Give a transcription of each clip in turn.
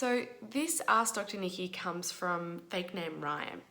So this Ask Dr. Nikki comes from fake name Ryan.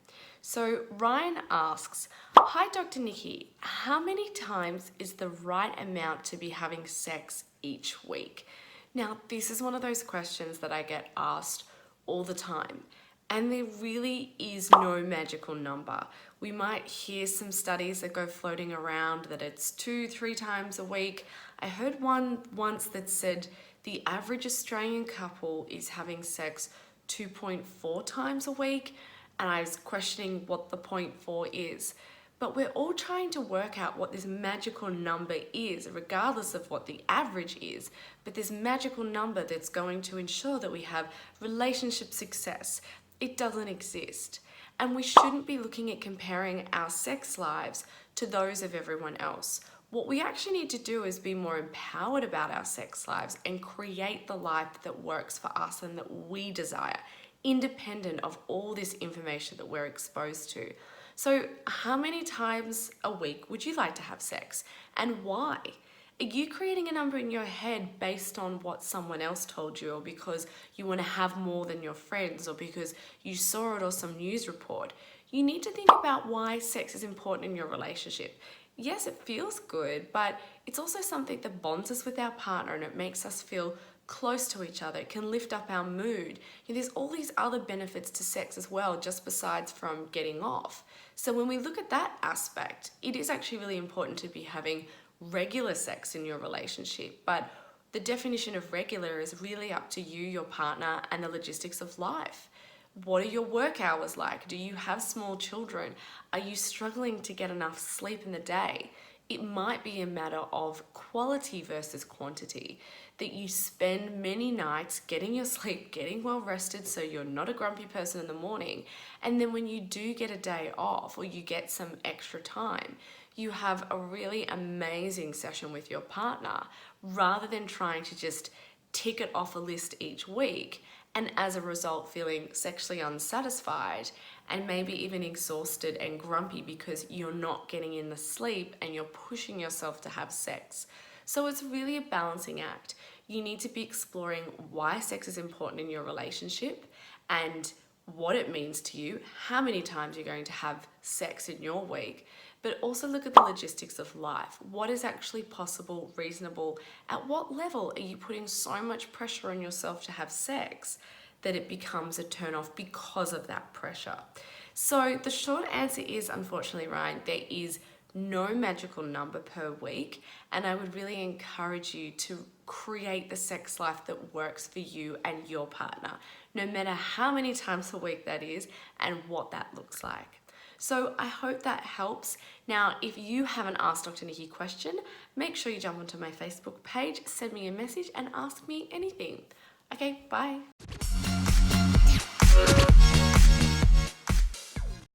So Ryan asks, "Hi Dr. Nikki, how many times is the right amount to be having sex each week?" Now, this is one of those questions that I get asked all the time, and there really is no magical number. We might hear some studies that go floating around that it's 2-3 times a week. I heard one once that said the average Australian couple is having sex 2.4 times a week, and I was questioning what the 0.4 is. But we're all trying to work out what this magical number is, regardless of what the average is. But this magical number that's going to ensure that we have relationship success, it doesn't exist. And we shouldn't be looking at comparing our sex lives to those of everyone else. What we actually need to do is be more empowered about our sex lives and create the life that works for us and that we desire, independent of all this information that we're exposed to. So how many times a week would you like to have sex, and why? Are you creating a number in your head based on what someone else told you, or because you want to have more than your friends, or because you saw it or some news report? You need to think about why sex is important in your relationship. Yes, it feels good, but it's also something that bonds us with our partner, and it makes us feel close to each other. It can lift up our mood. There's all these other benefits to sex as well, just besides from getting off. So when we look at that aspect, it is actually really important to be having regular sex in your relationship. But the definition of regular is really up to you, your partner, and the logistics of life. What are your work hours like? Do you have small children? Are you struggling to get enough sleep in the day? It might be a matter of quality versus quantity, that you spend many nights getting your sleep, getting well rested so you're not a grumpy person in the morning, and then when you do get a day off or you get some extra time, you have a really amazing session with your partner rather than trying to just tick it off a list each week, and as a result feeling sexually unsatisfied and maybe even exhausted and grumpy because you're not getting in the sleep and you're pushing yourself to have sex. So it's really a balancing act. You need to be exploring why sex is important in your relationship and what it means to you, how many times you're going to have sex in your week, but also look at the logistics of life. What is actually possible, reasonable? At what level are you putting so much pressure on yourself to have sex that it becomes a turn off because of that pressure? So the short answer is, unfortunately, Ryan, there is no magical number per week, and I would really encourage you to create the sex life that works for you and your partner, no matter how many times a week that is and what that looks like. So I hope that helps. Now, if you have an Ask Dr. Nikki question, make sure you jump onto my Facebook page, send me a message and ask me anything. Okay, bye.